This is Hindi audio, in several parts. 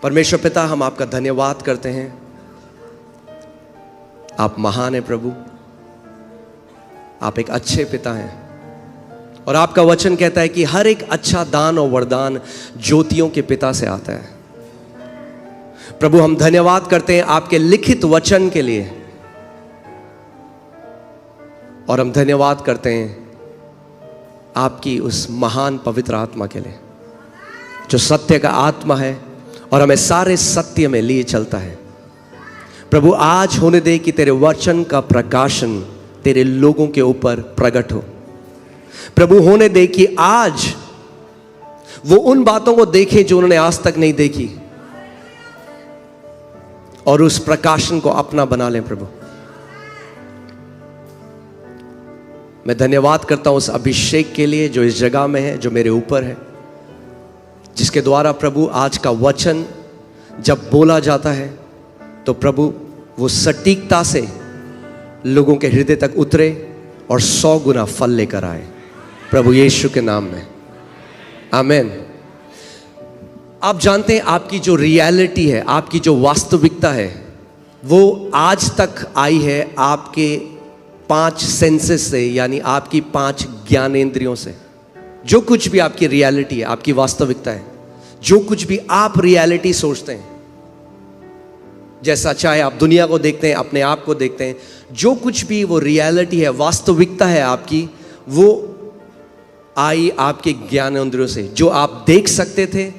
परमेश्वर पिता, हम आपका धन्यवाद करते हैं। आप महान हैं प्रभु, आप एक अच्छे पिता हैं और आपका वचन कहता है कि हर एक अच्छा दान और वरदान ज्योतियों के पिता से आता है। प्रभु, हम धन्यवाद करते हैं आपके लिखित वचन के लिए और हम धन्यवाद करते हैं आपकी उस महान पवित्र आत्मा के लिए जो सत्य का आत्मा है और हमें सारे सत्य में लिए चलता है। प्रभु, आज होने दे कि तेरे वचन का प्रकाशन तेरे लोगों के ऊपर प्रकट हो। प्रभु, होने दे कि आज वो उन बातों को देखें जो उन्होंने आज तक नहीं देखी और उस प्रकाशन को अपना बना लें। प्रभु, मैं धन्यवाद करता हूं उस अभिषेक के लिए जो इस जगह में है, जो मेरे ऊपर है, जिसके द्वारा प्रभु आज का वचन जब बोला जाता है तो प्रभु वो सटीकता से लोगों के हृदय तक उतरे और 100 गुना फल लेकर आए। प्रभु यीशु के नाम में आमीन। आप जानते हैं आपकी जो रियलिटी है, आपकी जो वास्तविकता है, वो आज तक आई है आपके 5 सेंसेस से, यानी आपकी 5 ज्ञानेंद्रियों से। जो कुछ भी आपकी रियलिटी है, आपकी वास्तविकता है, जो कुछ भी आप रियलिटी सोचते हैं, जैसा चाहे आप दुनिया को देखते हैं, अपने आप को देखते हैं, जो कुछ भी वो रियलिटी है, वास्तविकता है आपकी, वो आई आपके ज्ञानेंद्रियों से। जो आप देख सकते थे,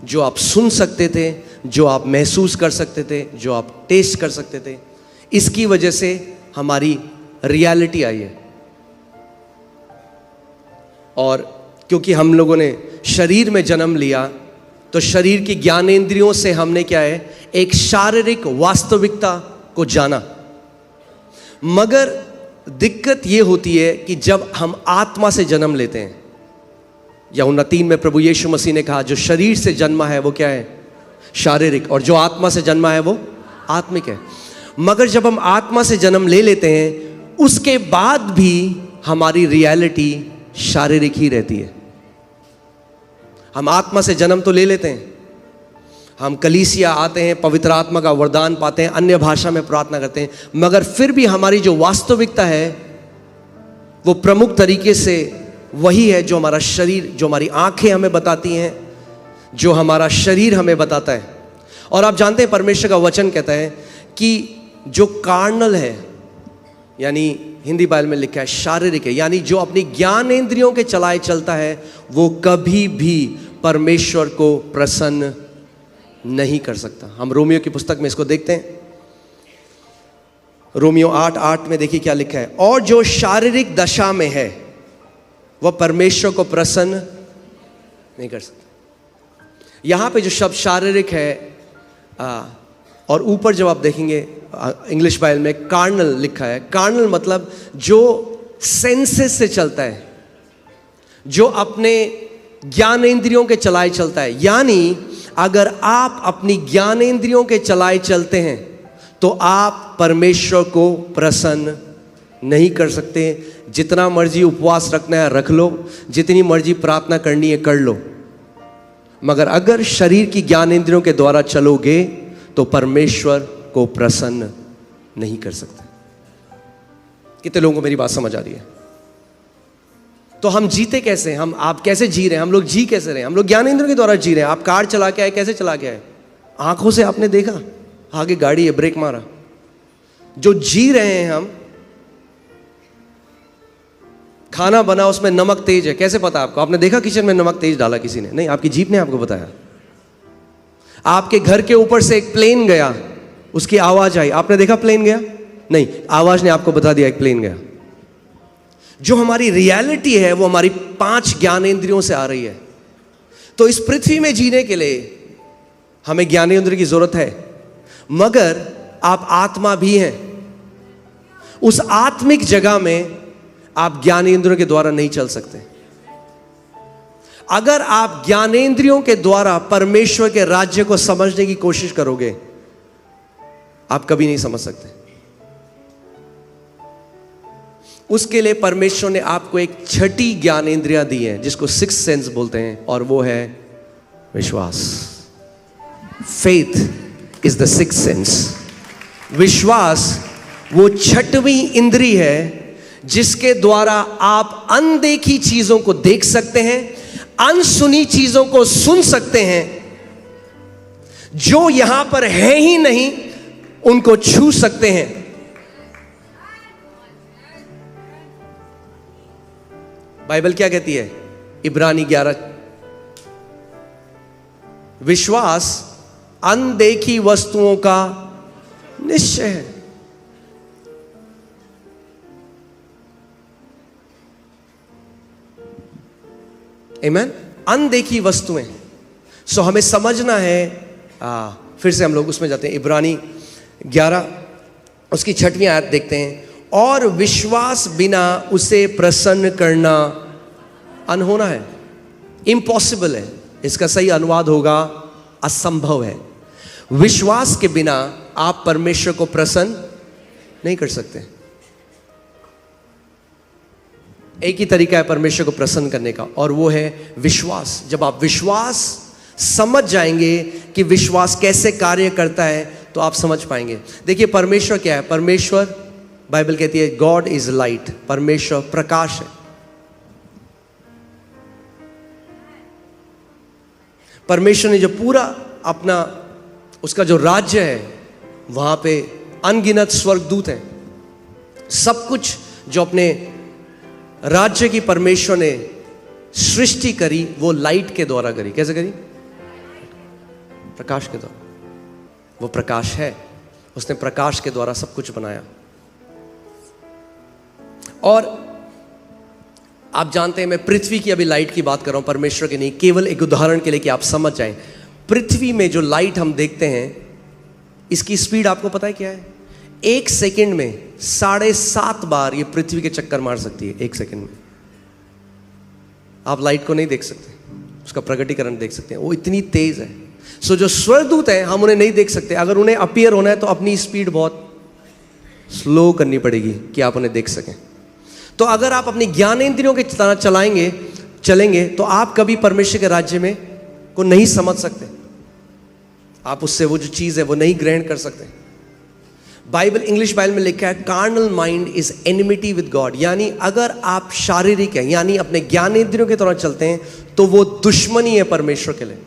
जो आप सुन सकते थे, जो आप महसूस कर सकते थे, जो आप टेस्ट कर सकते थे, इसकी वजह से हमारी रियलिटी आई है। और क्योंकि हम लोगों ने शरीर में जन्म लिया तो शरीर की ज्ञानेंद्रियों से हमने क्या है, एक शारीरिक वास्तविकता को जाना। मगर दिक्कत ये होती है कि जब हम आत्मा से जन्म लेते हैं, यूहन्ना 3 में प्रभु यीशु मसीह ने कहा जो शरीर से जन्मा है वो क्या है, शारीरिक, और जो आत्मा से जन्मा है वो आत्मिक है। मगर जब हम आत्मा से जन्म ले लेते हैं उसके बाद भी हमारी रियलिटी शारीरिक ही रहती है। हम आत्मा से जन्म तो ले लेते हैं, हम कलीसिया आते हैं, पवित्र आत्मा का वरदान पाते हैं, अन्य भाषा में प्रार्थना करते हैं, मगर फिर भी हमारी जो वास्तविकता है वो प्रमुख तरीके से वही है जो हमारा शरीर, जो हमारी आंखें हमें बताती हैं, जो हमारा शरीर हमें बताता है। और आप जानते हैं परमेश्वर का वचन कहता है कि जो कार्नल है, यानी हिंदी बाइबल में लिखा है शारीरिक है, यानी जो अपनी ज्ञानेंद्रियों के चलाए चलता है वो कभी भी परमेश्वर को प्रसन्न नहीं कर सकता। हम रोमियो की पुस्तक में इसको देखते हैं, रोमियो 8:8 में देखिए क्या लिखा है, और जो शारीरिक दशा में है वह परमेश्वर को प्रसन्न नहीं कर सकता। यहां पे जो शब्द शारीरिक है और ऊपर जब आप देखेंगे इंग्लिश बाइबल में कार्नल लिखा है। कार्नल मतलब जो सेंसेस से चलता है, जो अपने ज्ञानेंद्रियों के चलाए चलता है। यानी अगर आप अपनी ज्ञानेंद्रियों के चलाए चलते हैं तो आप परमेश्वर को प्रसन्न नहीं कर सकते। जितना मर्जी उपवास रखना है रख लो, जितनी मर्जी प्रार्थना करनी है कर लो, मगर अगर शरीर की ज्ञानेंद्रियों के द्वारा चलोगे तो परमेश्वर को प्रसन्न नहीं कर सकते। कितने लोगों को मेरी बात समझ आ रही है? तो हम जीते कैसे, आप कैसे जी रहे हैं, हम लोग जी कैसे रहे हैं? हम लोग ज्ञानेंद्रियों के द्वारा जी रहे हैं। आप कार चला के आए, कैसे चला के आए? आंखों से आपने देखा आगे गाड़ी है, ब्रेक मारा। जो जी रहे हैं हम, खाना बना उसमें नमक तेज है, कैसे पता आपको? आपने देखा किचन में नमक तेज डाला किसी ने? नहीं, आपकी जीभ ने आपको बताया। आपके घर के ऊपर से एक प्लेन गया, उसकी आवाज आई, आपने देखा प्लेन गया? नहीं, आवाज ने आपको बता दिया एक प्लेन गया। जो हमारी रियलिटी है वो हमारी 5 ज्ञानेंद्रियों से आ रही है। तो इस पृथ्वी में जीने के लिए हमें ज्ञानेंद्रिय की जरूरत है, मगर आप आत्मा भी हैं। उस आत्मिक जगह में आप ज्ञानेंद्रियों के द्वारा नहीं चल सकते। अगर आप ज्ञानेंद्रियों के द्वारा परमेश्वर के राज्य को समझने की कोशिश करोगे, आप कभी नहीं समझ सकते। उसके लिए परमेश्वर ने आपको एक छठी ज्ञानेंद्रियां दी है जिसको 6th सेंस बोलते हैं, और वो है विश्वास। Faith is the sixth sense. विश्वास वो छठवीं इंद्री है जिसके द्वारा आप अनदेखी चीजों को देख सकते हैं, अनसुनी चीजों को सुन सकते हैं, जो यहां पर है ही नहीं उनको छू सकते हैं। बाइबल क्या कहती है? इब्रानी 11, विश्वास अनदेखी वस्तुओं का निश्चय है। आमीन। अनदेखी वस्तुएं। सो हमें समझना है। फिर से हम लोग उसमें जाते हैं, इब्रानी 11 उसकी 6वीं आयत देखते हैं। और विश्वास बिना उसे प्रसन्न करना अनहोना है, इम्पॉसिबल है। इसका सही अनुवाद होगा असंभव है। विश्वास के बिना आप परमेश्वर को प्रसन्न नहीं कर सकते। एक ही तरीका है परमेश्वर को प्रसन्न करने का, और वो है विश्वास। जब आप विश्वास समझ जाएंगे कि विश्वास कैसे कार्य करता है तो आप समझ पाएंगे। देखिए परमेश्वर क्या है? परमेश्वर, बाइबल कहती है गॉड इज लाइट, परमेश्वर प्रकाश है। परमेश्वर ने जो पूरा अपना उसका जो राज्य है वहां पे अनगिनत स्वर्गदूत हैं। सब कुछ जो अपने राज्य की परमेश्वर ने सृष्टि करी वो लाइट के द्वारा करी। कैसे करी? प्रकाश के द्वारा। वो प्रकाश है, उसने प्रकाश के द्वारा सब कुछ बनाया। और आप जानते हैं मैं पृथ्वी की अभी लाइट की बात कर रहा हूं, परमेश्वर की नहीं। केवल एक उदाहरण के लिए कि आप समझ जाएं। पृथ्वी में जो लाइट हम देखते हैं इसकी स्पीड आपको पता है क्या है? 1 सेकंड में 7.5 बार ये पृथ्वी के चक्कर मार सकती है। 1 सेकंड में आप लाइट को नहीं देख सकते, उसका प्रकटीकरण देख सकते हैं, वो इतनी तेज है। सो जो स्वर्गदूत हैं हम उन्हें नहीं देख सकते। अगर उन्हें अपीयर होना है तो अपनी स्पीड बहुत स्लो करनी पड़ेगी कि आप उन्हें देख सकें। तो अगर आप अपनी ज्ञानेंद्रियों के तरह चलेंगे तो आप कभी परमेश्वर के राज्य में को नहीं समझ सकते। आप उससे वो जो चीज है वो नहीं ग्रहण कर सकते। बाइबल, इंग्लिश बाइबल में लिखा है carnal mind is enmity with God. यानी अगर आप शारीरिक हैं, यानी अपने ज्ञानेंद्रियों की तरह चलते हैं, तो वो दुश्मनी है परमेश्वर के लिए।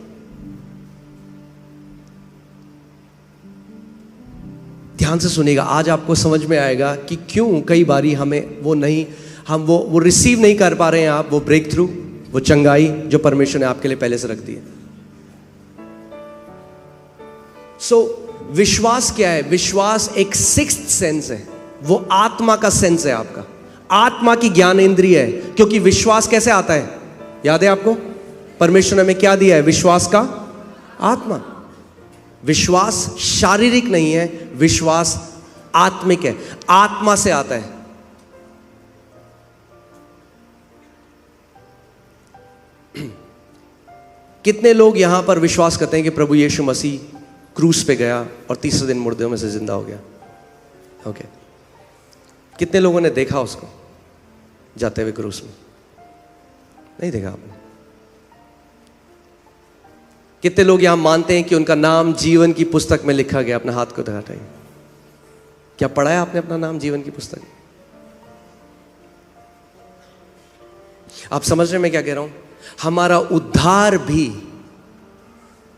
ध्यान से सुनिएगा, आज आपको समझ में आएगा कि क्यों कई बारी हमें हम वो रिसीव नहीं कर पा रहे हैं। आप वो ब्रेक थ्रू, वो चंगाई जो परमेश्वर ने आपके लिए पहले से रख दी है। सो विश्वास क्या है? विश्वास एक सिक्स्थ सेंस है, वो आत्मा का सेंस है। आपका आत्मा की ज्ञानेंद्रिय है। क्योंकि विश्वास कैसे आता है? याद है आपको परमेश्वर ने हमें क्या दिया है? विश्वास का आत्मा। विश्वास शारीरिक नहीं है, विश्वास आत्मिक है, आत्मा से आता है। कितने लोग यहां पर विश्वास करते हैं कि प्रभु यीशु मसीह क्रूस पे गया और तीसरे दिन मुर्दों में से जिंदा हो गया? ओके। कितने लोगों ने देखा उसको जाते हुए क्रूस में? नहीं देखा आपने। कितने लोग यहां मानते हैं कि उनका नाम जीवन की पुस्तक में लिखा गया? अपने हाथ को दिखाइए। क्या पढ़ा है आपने अपना नाम जीवन की पुस्तक में? आप समझ रहे हैं मैं क्या कह रहा हूं? हमारा उद्धार भी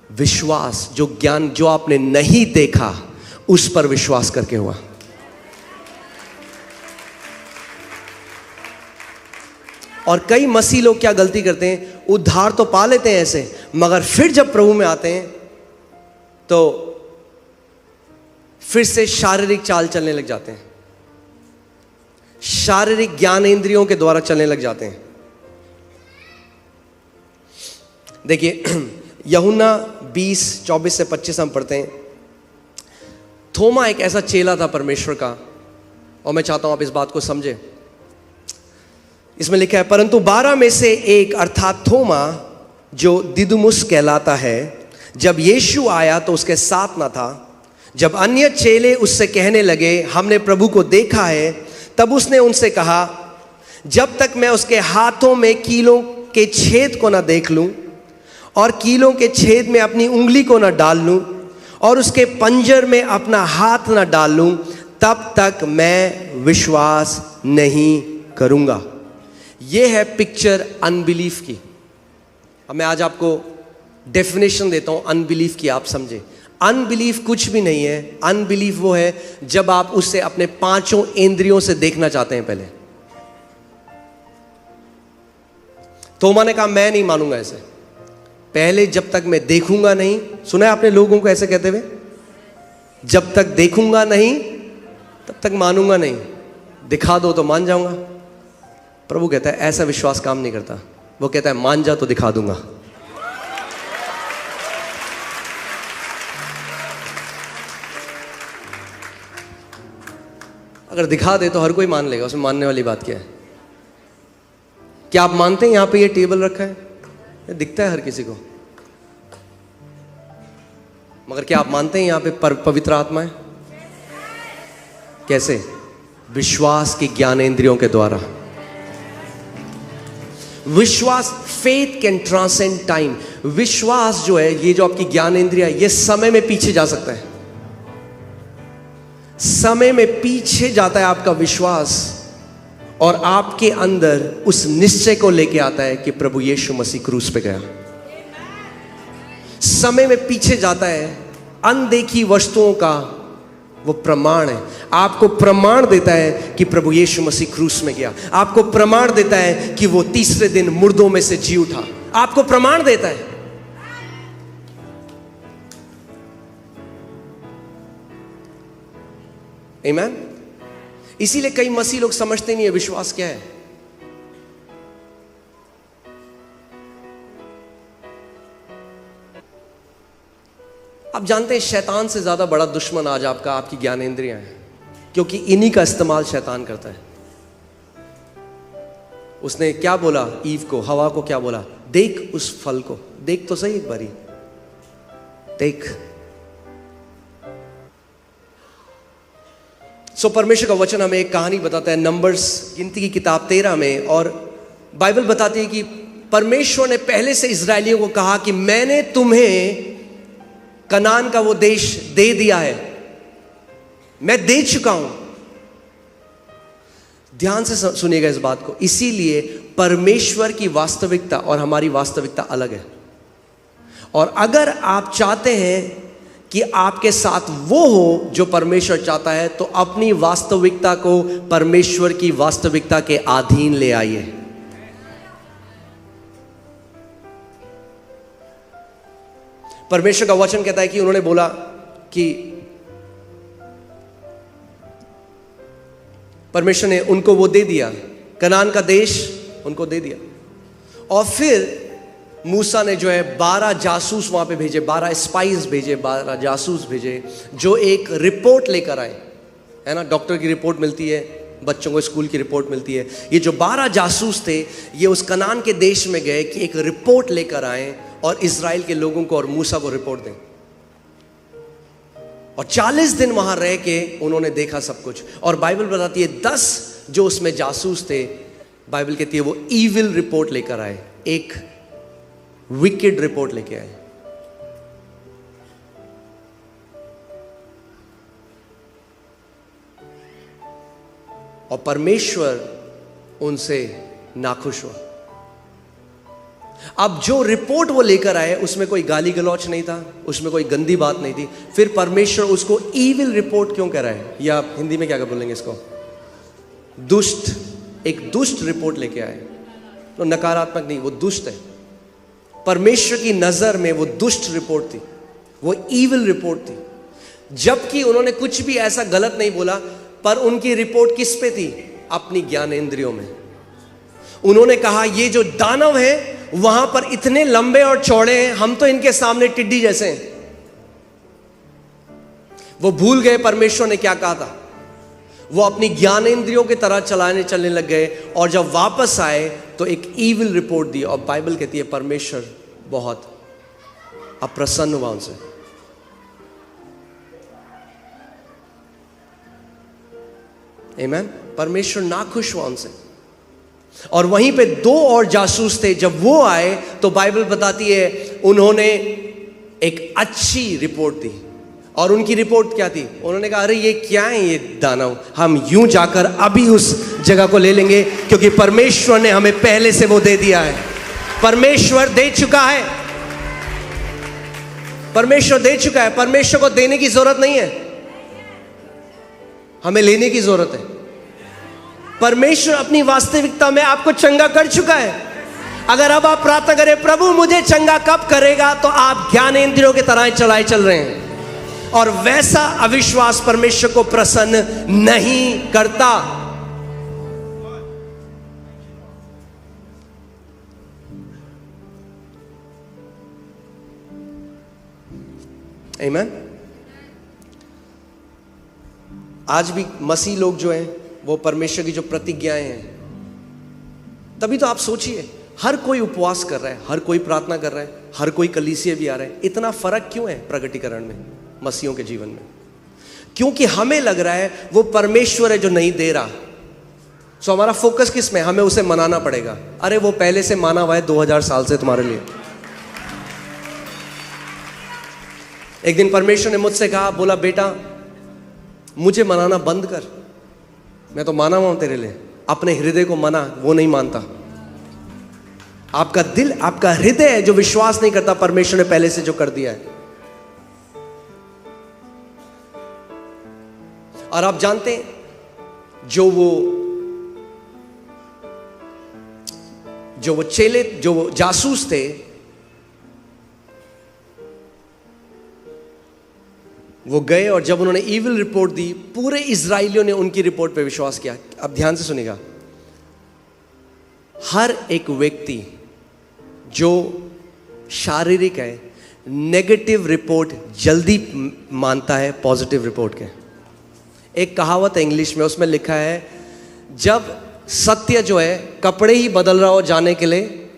विश्वास, जो ज्ञान जो आपने नहीं देखा उस पर विश्वास करके हुआ। और कई मसीह लोग क्या गलती करते हैं? उद्धार तो पा लेते हैं ऐसे, मगर फिर जब प्रभु में आते हैं तो फिर से शारीरिक चाल चलने लग जाते हैं, शारीरिक ज्ञानेंद्रियों के द्वारा चलने लग जाते हैं। देखिए यूहन्ना 20:24 से 25 हम पढ़ते हैं। थोमा एक ऐसा चेला था परमेश्वर का, और मैं चाहता हूं आप इस बात को समझें। इसमें लिखा है, परंतु 12 में से एक अर्थात थोमा जो दिदुमुस कहलाता है, जब यीशु आया तो उसके साथ न था। जब अन्य चेले उससे कहने लगे हमने प्रभु को देखा है, तब उसने उनसे कहा, जब तक मैं उसके हाथों में कीलों के छेद को न देख लूं और कीलों के छेद में अपनी उंगली को न डाल लूं, और उसके पंजर में अपना हाथ ना डालूं, तब तक मैं विश्वास नहीं करूंगा। यह है पिक्चर अनबिलीफ की। अब मैं आज आपको डेफिनेशन देता हूं अनबिलीफ की, आप समझे। अनबिलीफ कुछ भी नहीं है। अनबिलीफ वो है जब आप उसे अपने पांचों इंद्रियों से देखना चाहते हैं। पहले तो मैंने कहा मैं नहीं मानूंगा ऐसे। पहले जब तक मैं देखूंगा नहीं, सुना है आपने लोगों को ऐसे कहते हुए, जब तक देखूंगा नहीं तब तक मानूंगा नहीं, दिखा दो तो मान जाऊंगा। प्रभु कहता है ऐसा विश्वास काम नहीं करता। वो कहता है मान जा तो दिखा दूंगा। अगर दिखा दे तो हर कोई मान लेगा, उसमें मानने वाली बात क्या है? क्या आप मानते हैं यहां पे ये टेबल रखा है, ये दिखता है हर किसी को, मगर क्या आप मानते हैं यहां पे पवित्र आत्मा है? कैसे? विश्वास की ज्ञानेंद्रियों के द्वारा। विश्वास, फेथ कैन ट्रांसेंड टाइम। विश्वास जो है, ये जो आपकी ज्ञानेंद्रिया है, ये समय में पीछे जा सकता है। समय में पीछे जाता है आपका विश्वास, और आपके अंदर उस निश्चय को लेके आता है कि प्रभु यीशु मसीह क्रूस पे गया। समय में पीछे जाता है। अनदेखी वस्तुओं का वो प्रमाण है। आपको प्रमाण देता है कि प्रभु यीशु मसीह क्रूस में गया। आपको प्रमाण देता है कि वो तीसरे दिन मुर्दों में से जी उठा। आपको प्रमाण देता है। आमीन। इसीलिए कई मसीह लोग समझते नहीं है विश्वास क्या है। आप जानते हैं शैतान से ज्यादा बड़ा दुश्मन आज आपका आपकी ज्ञानेंद्रियां हैं, क्योंकि इन्हीं का इस्तेमाल शैतान करता है। उसने क्या बोला ईव को, हवा को क्या बोला? देख उस फल को, देख तो सही एक बारी, देख। सो परमेश्वर का वचन हमें एक कहानी बताता है, नंबर्स गिनती की किताब 13 में, और बाइबल बताती है कि परमेश्वर ने पहले से इजरायलियों को कहा कि मैंने तुम्हें कनान का वो देश दे दिया है, मैं दे चुका हूं। ध्यान से सुनिएगा इस बात को। इसीलिए परमेश्वर की वास्तविकता और हमारी वास्तविकता अलग है। और अगर आप चाहते हैं कि आपके साथ वो हो जो परमेश्वर चाहता है, तो अपनी वास्तविकता को परमेश्वर की वास्तविकता के अधीन ले आइए। परमेश्वर का वचन कहता है कि उन्होंने बोला कि परमेश्वर ने उनको वो दे दिया, कनान का देश उनको दे दिया। और फिर मूसा ने जो है 12 जासूस वहां पे भेजे, 12 स्पाइस भेजे, 12 जासूस भेजे, जो एक रिपोर्ट लेकर आए, है ना। डॉक्टर की रिपोर्ट मिलती है, बच्चों को स्कूल की रिपोर्ट मिलती है। ये जो 12 जासूस थे, ये उस कनान के देश में गए कि एक रिपोर्ट लेकर आए और इजराइल के लोगों को और मूसा को रिपोर्ट दें। और 40 दिन वहां रह के उन्होंने देखा सब कुछ। और बाइबल बताती है 10 जो उसमें जासूस थे, बाइबल कहती है वो ईविल रिपोर्ट लेकर आए, एक विकेड रिपोर्ट लेके आए। और परमेश्वर उनसे नाखुश हुआ। अब जो रिपोर्ट वो लेकर आए उसमें कोई गाली गलौच नहीं था, उसमें कोई गंदी बात नहीं थी। फिर परमेश्वर उसको ईविल रिपोर्ट क्यों कह रहा है? या आप हिंदी में क्या बोलेंगे इसको? दुष्ट, एक दुष्ट रिपोर्ट लेके आए। तो नकारात्मक नहीं, वो दुष्ट है। परमेश्वर की नजर में वो दुष्ट रिपोर्ट थी, वो ईविल रिपोर्ट थी। जबकि उन्होंने कुछ भी ऐसा गलत नहीं बोला, पर उनकी रिपोर्ट किस पे थी? अपनी ज्ञानेंद्रियों में। उन्होंने कहा ये जो दानव है वहां पर इतने लंबे और चौड़े हैं, हम तो इनके सामने टिड्डी जैसे हैं। वो भूल गए परमेश्वर ने क्या कहा था। वो अपनी ज्ञानेंद्रियों की तरह चलने लग गए, और जब वापस आए तो एक ईविल रिपोर्ट दी। और बाइबल कहती है परमेश्वर बहुत अप्रसन्न हुआ उनसे। आमीन। परमेश्वर नाखुश हुआ उनसे। और वहीं पे 2 और जासूस थे, जब वो आए तो बाइबल बताती है उन्होंने एक अच्छी रिपोर्ट दी। और उनकी रिपोर्ट क्या थी? उन्होंने कहा अरे ये क्या है ये दानव, हम यूं जाकर अभी उस जगह को ले लेंगे क्योंकि परमेश्वर ने हमें पहले से वो दे दिया है। परमेश्वर दे चुका है, परमेश्वर दे चुका है। परमेश्वर को देने की जरूरत नहीं है, हमें लेने की जरूरत है। परमेश्वर अपनी वास्तविकता में आपको चंगा कर चुका है। अगर अब आप प्रार्थना करें प्रभु मुझे चंगा कब करेगा, तो आप ज्ञानेंद्रियों की तरह चलाए चल रहे हैं, और वैसा अविश्वास परमेश्वर को प्रसन्न नहीं करता। आमीन। आज भी मसीह लोग जो हैं वो परमेश्वर की जो प्रतिज्ञाएं हैं, तभी तो आप सोचिए हर कोई उपवास कर रहा है, हर कोई प्रार्थना कर रहा है, हर कोई कलीसिया भी आ रहा है। इतना फर्क क्यों है प्रगटीकरण में, मसीहों के जीवन में? क्योंकि हमें लग रहा है वो परमेश्वर है जो नहीं दे रहा। सो हमारा फोकस किस में? हमें उसे मनाना पड़ेगा। अरे वो पहले से माना हुआ है 2000 साल से तुम्हारे लिए। एक दिन परमेश्वर ने मुझसे कहा, बोला बेटा मुझे मनाना बंद कर, मैं तो माना हुआ हूं तेरे लिए। अपने हृदय को मना, वो नहीं मानता। आपका दिल, आपका हृदय है जो विश्वास नहीं करता परमेश्वर ने पहले से जो कर दिया है। और आप जानते हैं जो वो चेले, जो वो जासूस थे, वो गए और जब उन्होंने इविल रिपोर्ट दी, पूरे इजराइलियों ने उनकी रिपोर्ट पे विश्वास किया। अब ध्यान से सुनिएगा, हर एक व्यक्ति जो शारीरिक है नेगेटिव रिपोर्ट जल्दी मानता है पॉजिटिव रिपोर्ट के। एक कहावत है इंग्लिश में, उसमें लिखा है जब सत्य जो है कपड़े ही बदल रहा हो जाने के लिए,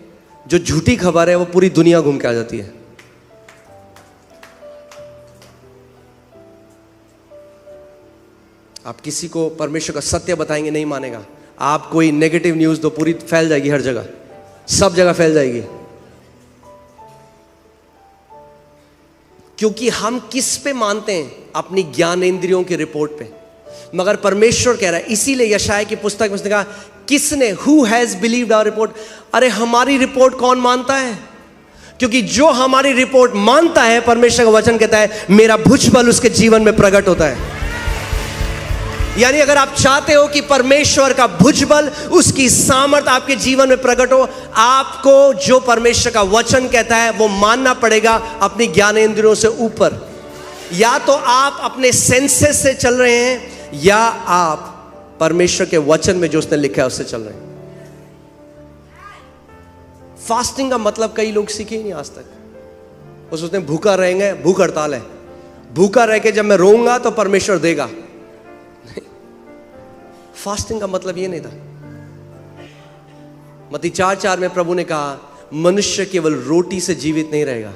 जो झूठी खबर है वो पूरी दुनिया घूम के आ जाती है। आप किसी को परमेश्वर का सत्य बताएंगे नहीं मानेगा। आप कोई नेगेटिव न्यूज़ दो, पूरी फैल जाएगी, हर जगह, सब जगह फैल जाएगी। क्योंकि हम किस पे मानते हैं? अपनी ज्ञानेंद्रियों की रिपोर्ट पे। मगर परमेश्वर कह रहा है, इसीलिए यशायाह की पुस्तक में उसने कहा किसने, who has believed our report. अरे हमारी रिपोर्ट कौन मानता है? क्योंकि जो हमारी रिपोर्ट मानता है, परमेश्वर का वचन कहता है मेरा भुजबल उसके जीवन में प्रकट होता है। यानी अगर आप चाहते हो कि परमेश्वर का भुजबल, उसकी सामर्थ आपके जीवन में प्रकट हो, आपको जो परमेश्वर का वचन कहता है वो मानना पड़ेगा अपनी ज्ञानेंद्रियों से ऊपर। या तो आप अपने सेंसेस से चल रहे हैं, या आप परमेश्वर के वचन में जो उसने लिखा है उससे चल रहे हैं। फास्टिंग का मतलब कई लोग सीखे ही नहीं आज तक। वो सोचते हैं भूखा रहेंगे, भूख हड़ताल है, भूखा रह के जब मैं रोऊंगा तो परमेश्वर देगा। फास्टिंग का मतलब ये नहीं था। मत्ती 4:4 में प्रभु ने कहा मनुष्य केवल रोटी से जीवित नहीं रहेगा।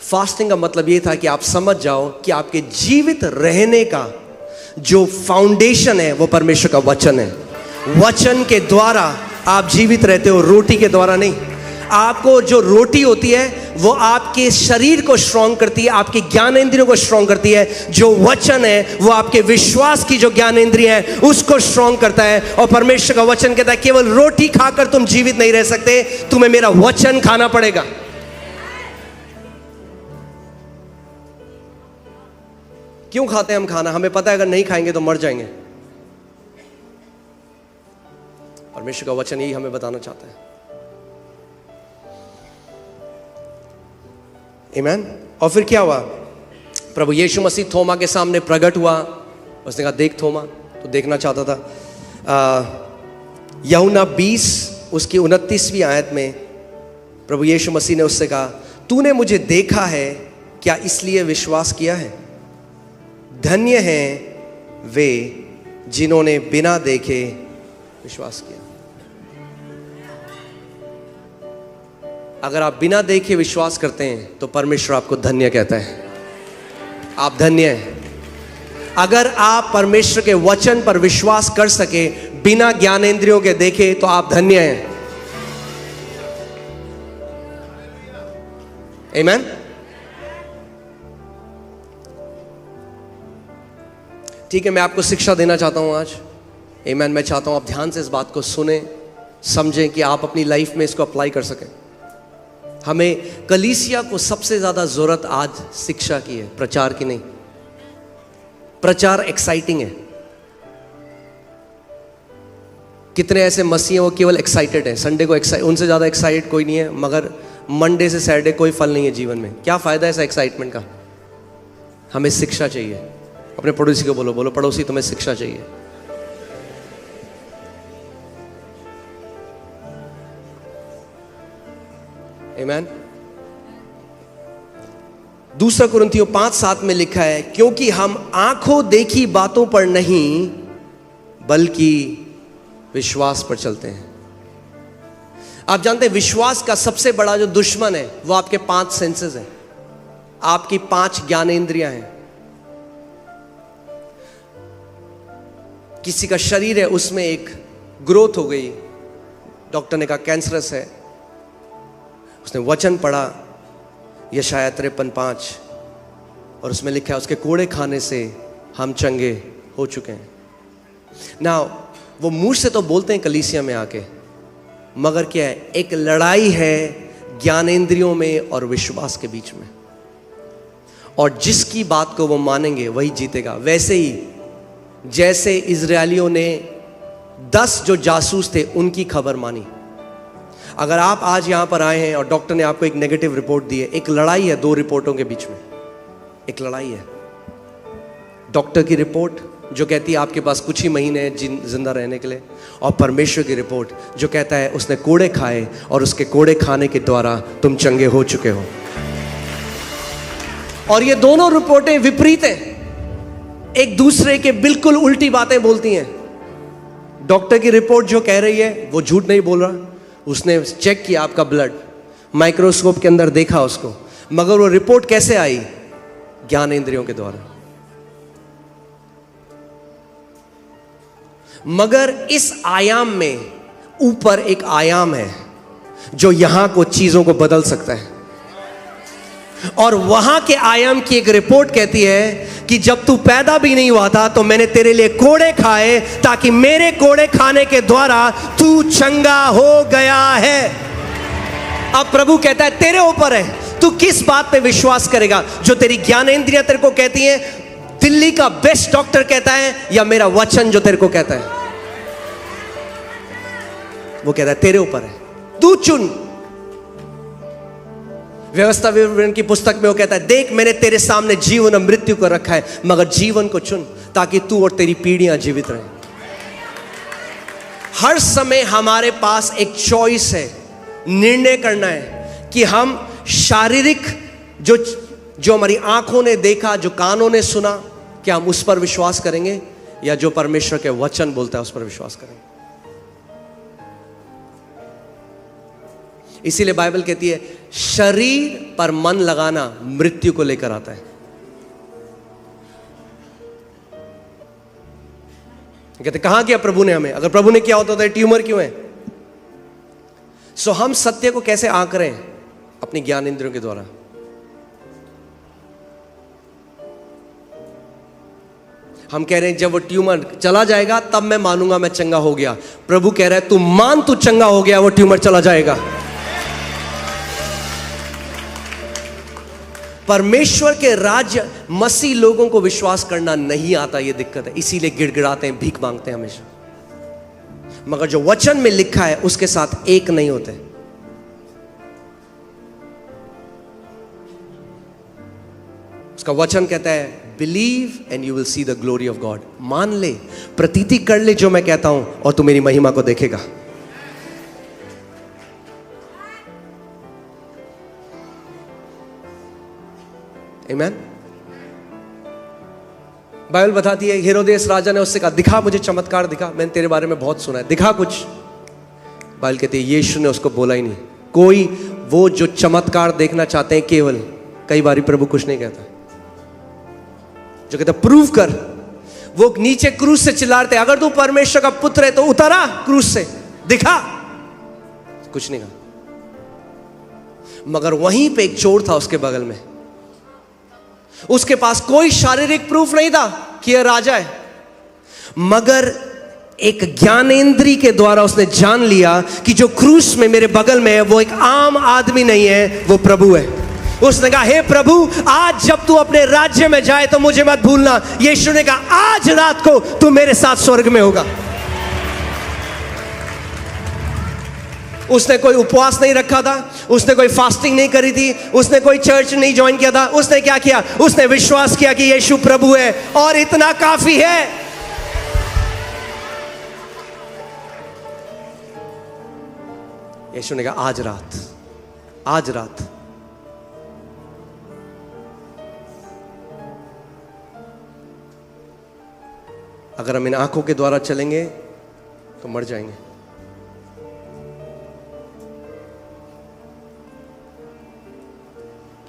फास्टिंग का मतलब ये था कि आप समझ जाओ कि आपके जीवित रहने का जो फाउंडेशन है वो परमेश्वर का वचन है। वचन के द्वारा आप जीवित रहते हो, रोटी के द्वारा नहीं। आपको जो रोटी होती है वो आपके शरीर को स्ट्रॉन्ग करती है, आपके ज्ञानेंद्रियों को स्ट्रॉन्ग करती है। जो वचन है वो आपके विश्वास की जो ज्ञानेंद्रिय है उसको स्ट्रॉन्ग करता है। और परमेश्वर का वचन कहता है केवल रोटी खाकर तुम जीवित नहीं रह सकते, तुम्हें मेरा वचन खाना पड़ेगा। क्यों खाते हैं हम खाना? हमें पता है अगर नहीं खाएंगे तो मर जाएंगे। परमेश्वर का वचन यही हमें बताना चाहता है। आमीन। और फिर क्या हुआ? प्रभु यीशु मसीह थोमा के सामने प्रकट हुआ। उसने कहा देख थोमा, तो देखना चाहता था। यूहन्ना 20 उसकी 29वीं आयत में प्रभु यीशु मसीह ने उससे कहा तूने मुझे देखा है, क्या इसलिए विश्वास किया है? धन्य हैं वे जिन्होंने बिना देखे विश्वास किया। अगर आप बिना देखे विश्वास करते हैं तो परमेश्वर आपको धन्य कहता है। आप धन्य हैं। अगर आप परमेश्वर के वचन पर विश्वास कर सके बिना ज्ञानेंद्रियों के देखे तो आप धन्य हैं। आमीन। ठीक है, मैं आपको शिक्षा देना चाहता हूँ आज। आमीन। मैं चाहता हूँ आप ध्यान से इस बात को सुने, समझें कि आप अपनी लाइफ में इसको अप्लाई कर सकें। हमें कलीसिया को सबसे ज़्यादा ज़रूरत आज शिक्षा की है, प्रचार की नहीं। प्रचार एक्साइटिंग है। कितने ऐसे मसीह हैं वो केवल एक्साइटेड हैं, संडे को उनसे ज़्यादा एक्साइटेड कोई नहीं है, मगर मंडे से सैटरडे कोई फल नहीं है जीवन में। क्या फ़ायदा ऐसा एक्साइटमेंट का? हमें शिक्षा चाहिए। अपने पड़ोसी को बोलो, बोलो पड़ोसी तुम्हें शिक्षा चाहिए। आमीन। दूसरा कुरिन्थियों 5:7 में लिखा है, क्योंकि हम आंखों देखी बातों पर नहीं बल्कि विश्वास पर चलते हैं। आप जानते हैं विश्वास का सबसे बड़ा जो दुश्मन है वो आपके 5 सेंसेस हैं, आपकी 5 ज्ञानेंद्रियां हैं। किसी का शरीर है, उसमें एक ग्रोथ हो गई, डॉक्टर ने कहा कैंसरस है। उसने वचन पढ़ा यशायाह 53:5 और उसमें लिखा है उसके कोड़े खाने से हम चंगे हो चुके हैं। ना वो मुंह से तो बोलते हैं कलीसिया में आके, मगर क्या है, एक लड़ाई है ज्ञानेंद्रियों में और विश्वास के बीच में, और जिसकी बात को वो मानेंगे वही जीतेगा। वैसे ही जैसे इजरायलियों ने 10 जो जासूस थे उनकी खबर मानी। अगर आप आज यहां पर आए हैं और डॉक्टर ने आपको एक नेगेटिव रिपोर्ट दी है, एक लड़ाई है 2 रिपोर्टों के बीच में, एक लड़ाई है। डॉक्टर की रिपोर्ट जो कहती है आपके पास कुछ ही महीने हैं जिंदा रहने के लिए, और परमेश्वर की रिपोर्ट जो कहता है उसने कोड़े खाए और उसके कोड़े खाने के द्वारा तुम चंगे हो चुके हो। और ये दोनों रिपोर्टें विपरीत हैं, एक दूसरे के बिल्कुल उल्टी बातें बोलती हैं। डॉक्टर की रिपोर्ट जो कह रही है वो झूठ नहीं बोल रहा, उसने चेक किया आपका ब्लड, माइक्रोस्कोप के अंदर देखा उसको, मगर वो रिपोर्ट कैसे आई? ज्ञानेंद्रियों के द्वारा। मगर इस आयाम में ऊपर एक आयाम है जो यहां को चीजों को बदल सकता है, और वहां के आयाम की एक रिपोर्ट कहती है कि जब तू पैदा भी नहीं हुआ था तो मैंने तेरे लिए कोड़े खाए ताकि मेरे कोड़े खाने के द्वारा तू चंगा हो गया है। अब प्रभु कहता है तेरे ऊपर है, तू किस बात पे विश्वास करेगा? जो तेरी ज्ञानेंद्रियां तेरे को कहती हैं, दिल्ली का बेस्ट डॉक्टर कहता है, या मेरा वचन जो तेरे को कहता है? वो कहता है तेरे ऊपर है, तू चुन। व्यवस्था विवरण की पुस्तक में वो कहता है देख मैंने तेरे सामने जीवन और मृत्यु को रखा है, मगर जीवन को चुन ताकि तू और तेरी पीढ़ियां जीवित रहें। हर समय हमारे पास एक चॉइस है, निर्णय करना है कि हम शारीरिक जो हमारी आंखों ने देखा, जो कानों ने सुना, क्या हम उस पर विश्वास करेंगे, या जो परमेश्वर के वचन बोलता है उस पर विश्वास करेंगे। इसीलिए बाइबल कहती है शरीर पर मन लगाना मृत्यु को लेकर आता है। कहते कहां किया प्रभु ने हमें? अगर प्रभु ने किया होता तो ट्यूमर क्यों है? सो हम सत्य को कैसे आंक रहे हैं? अपनी ज्ञान इंद्रियों के द्वारा। हम कह रहे हैं जब वो ट्यूमर चला जाएगा तब मैं मानूंगा मैं चंगा हो गया। प्रभु कह रहा है तू मान, तू चंगा हो गया, वो ट्यूमर चला जाएगा। परमेश्वर के राज्य मसीह लोगों को विश्वास करना नहीं आता, ये दिक्कत है, इसीलिए गिड़गिड़ाते हैं, भीख मांगते हैं हमेशा। मगर जो वचन में लिखा है उसके साथ एक नहीं होते। उसका वचन कहता है believe and you will see the glory of God. मान ले, प्रतीति कर ले जो मैं कहता हूं, और तू मेरी महिमा को देखेगा। आमीन। बाइबल बताती है हेरोदेस राजा ने उससे कहा दिखा मुझे चमत्कार दिखा, मैंने तेरे बारे में बहुत सुना है, दिखा कुछ। बाइबल कहती है यीशु ने उसको बोला ही नहीं। कोई वो जो चमत्कार देखना चाहते हैं केवल, कई बारी प्रभु कुछ नहीं कहता, जो कहता प्रूव कर। वो नीचे क्रूस से चिल्लाते अगर तू परमेश्वर का पुत्र है तो उतरा क्रूस से, दिखा, कुछ नहीं कहा। मगर वहीं पे एक चोर था उसके बगल में, उसके पास कोई शारीरिक प्रूफ नहीं था कि यह राजा है, मगर एक ज्ञानेंद्री के द्वारा उसने जान लिया कि जो क्रूस में मेरे बगल में है वो एक आम आदमी नहीं है, वो प्रभु है। उसने कहा, हे प्रभु, आज जब तू अपने राज्य में जाए तो मुझे मत भूलना। यीशु ने कहा, आज रात को तू मेरे साथ स्वर्ग में होगा। उसने कोई उपवास नहीं रखा था, उसने कोई फास्टिंग नहीं करी थी, उसने कोई चर्च नहीं ज्वाइन किया था। उसने क्या किया? उसने विश्वास किया कि यीशु प्रभु है और इतना काफी है। यीशु ने कहा, आज रात, आज रात। अगर हम इन आंखों के द्वारा चलेंगे तो मर जाएंगे।